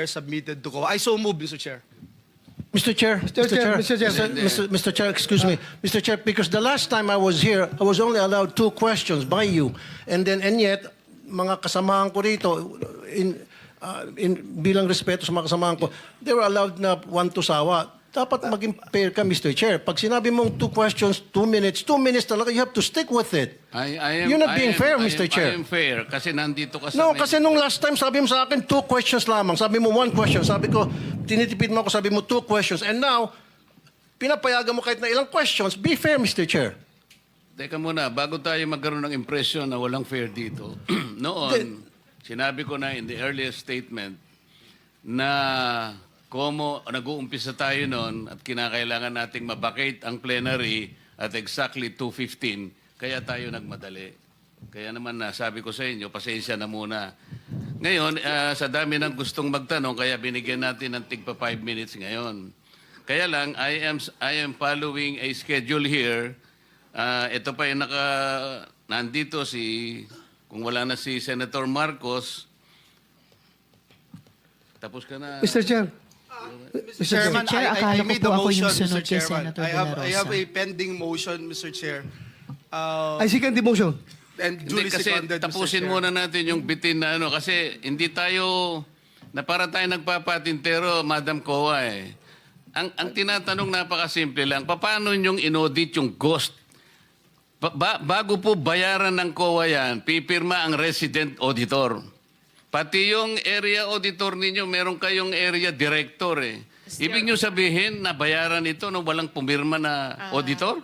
submitted to COA. I so move, Mr. Chair. Mr. Chair, Mr. Chair, excuse me, Mr. Chair, because the last time I was here, I was only allowed 2 questions by you, and yet mga kasamahan ko rito, bilang respeto sa mga kasamahan ko, they were allowed na 1 to sawa. Dapat maging fair ka, Mr. Chair. Pag sinabi mong 2 questions, 2 minutes talaga, you have to stick with it. You're not being fair, Mr. Chair. I am fair kasi nandito ka sa... No, kasi nung last time, sabi mo sa akin, 2 questions lamang. Sabi mo 1 question. Sabi ko, tinitipid mo ako, sabi mo 2 questions. And now, pinapayagan mo kahit na ilang questions. Be fair, Mr. Chair. Teka muna, bago tayo magkaroon ng impression na walang fair dito, noon, sinabi ko na in the earliest statement na nag-uumpisa tayo noon at kinakailangan nating mabakate ang plenary at exactly 2:15, kaya tayo nagmadali. Kaya naman sabi ko sa inyo, pasensya na muna. Ngayon, sa dami ng gustong magtanong, kaya binigyan natin ng tigpa 5 minutes ngayon. Kaya lang, I am following a schedule here. Ito pa yung nandito kung wala na si Senator Marcos, tapos ka na. Mr. Chair. Mr. Chairman, Chair, I akala made ko the po ako yung motion, sunod Mr. kay Chairman. Senator De La I have Rosa. a pending motion, Mr. Chair. I second the motion. And Hindi, duly kasi seconded, Mr. tapusin Chair. muna natin yung bitin na kasi hindi tayo, na para tayo nagpapatintero, Madam Coa eh. Ang tinatanong napakasimple lang, paano nyong inaudit yung ghost? Bago po bayaran ng COA yan, pipirma ang resident auditor. Pati yung area auditor ninyo, meron kayong area director eh. Ibig nyo sabihin na bayaran ito nung walang pumirma na auditor?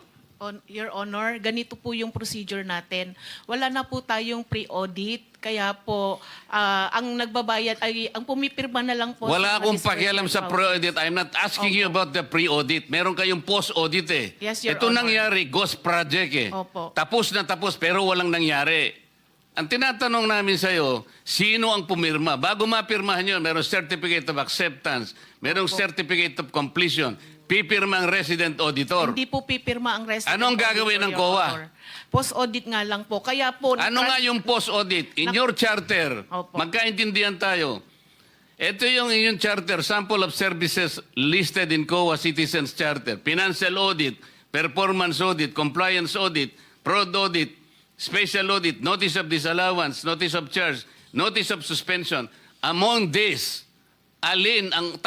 Your Honor, ganito po yung procedure natin. Wala na po tayong pre-audit, kaya po ang nagbabayad ay ang pumipirma na lang po. Wala sa akong disbursement pakialam sa powers. pre-audit. I'm not asking you about the pre-audit. Meron kayong post-audit eh. Yes, Your Ito Honor. nangyari, ghost project eh. Opo. Tapos na tapos pero walang nangyari. Ang tinatanong namin sa'yo, sino ang pumirma? Bago mapirmahan yun, merong certificate of acceptance, merong certificate of completion, pipirma ang resident auditor. Hindi po pipirma ang resident Anong gagawin auditor, ng Your COA? Honor. Post-audit nga lang po. Kaya po... Ano nga yung post-audit? In your charter, Opo. magkaintindihan tayo. Ito yung inyong charter, sample of services listed in COA Citizens Charter. Financial audit, performance audit, compliance audit, fraud audit, special audit, notice of disallowance, notice of charge, notice of suspension. Among these, alin ang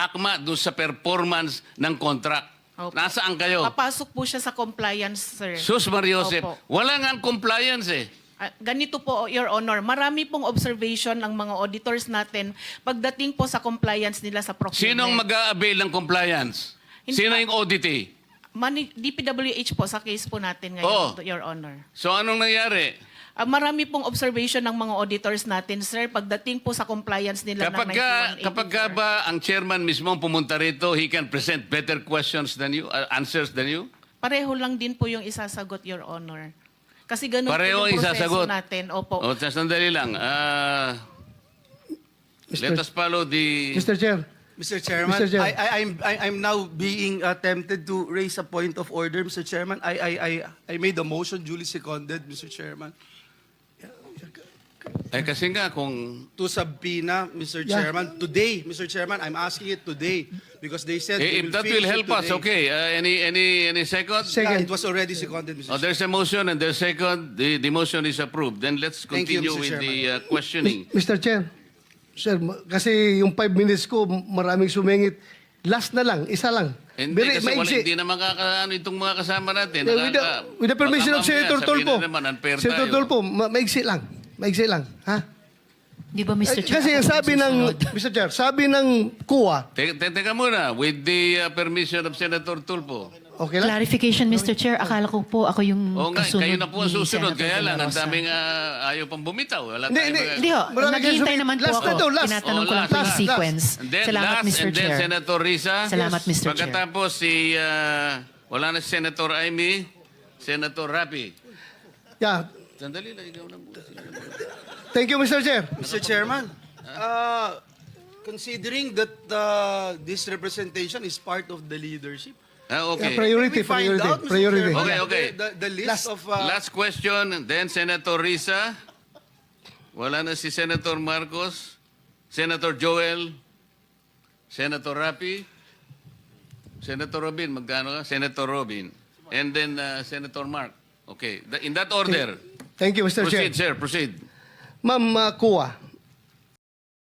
akma doon sa performance ng contract? Opo. Nasaan kayo? Papasok po siya sa compliance, sir. Sus Mariosep, Opo. wala nga ang compliance eh. Ganito po, Your Honor, marami pong observation ng mga auditors natin pagdating po sa compliance nila sa procurement. Sinong mag-a-avail ng compliance? Hindi Sino pa- yung auditee? DPWH po sa case po natin Oo. ngayon, Your Honor. So anong nangyari? Marami pong observation ng mga auditors natin, sir, pagdating po sa compliance nila ng 9184. Kapag ba ang chairman mismo pumunta rito, he can present better questions than you, answers than you? Pareho lang din po yung isasagot, Your Honor. Kasi ganun Pareho po ang yung proseso isasagot. natin. Opo. O, sandali lang. Let us follow the... Mr. Chair. Mr. Chairman, Mr. Chair. I'm now being tempted to raise a point of order, Mr. Chairman. I made a motion duly seconded, Mr. Chairman, kasi nga kung... to subpoena, Mr. Yeah. Chairman, today, Mr. Chairman. I'm asking it today because they said they if will that finish will it help us, today. okay. Any second? Second. Yeah, it was already seconded, Mr. Oh, there's a motion and there's second. The motion is approved. Then let's Thank you, continue Mr. with the questioning. Mr. Chair. Sir, kasi yung 5 minutes ko, maraming sumingit. Last na lang, isa lang. Hindi kasi maigsi. hindi na makakaano itong mga kasama natin. With the permission of Baka mamaya Senator sabihin Tolpo. na naman, unfair Senator tayo. Tolpo, maigsi lang. Maigsi lang. Ha? Di ba, Mr. Chair? Kasi ang ako sabi po ng, susunod? Mr. Chair, sabi ng COA, Teka muna, with the permission of Senator Tulfo. okay lang? Clarification, Mr. Chair. Akala ko po ako yung Oo nga, kasunod kayo na po ang ni susunod. Senator Kaya De La lang, ang Rosa. daming ayaw pang bumitaw. Wala Hindi, tayong hindi. mga- Hindi ho, Marami naghihintay kayo naman po last ako. na daw, last. Tinatanong ko Oh, lang po yung last. sequence. And then, Salamat, last, Mr. and then Chair. Senator Risa. Salamat, Mr. Chair. Pagkatapos wala na si Senator Amy, Senator Rapi. Yeah. Sandali lang, ikaw na muna. Thank you, Mr. Chair. Mr. Chairman, considering that this representation is part of the leadership, Okay. Priority, may we find priority, out, Mr. priority. Chairman, Okay. the list of... Last question, then Senator Risa. Wala na si Senator Marcos. Senator Joel, Senator Rapi, Senator Robin, magkano ka? Senator Robin. And then Senator Mark. Okay, in that order. Thank you, Mr. Chair. Proceed, sir, proceed. Ma'am Kuya,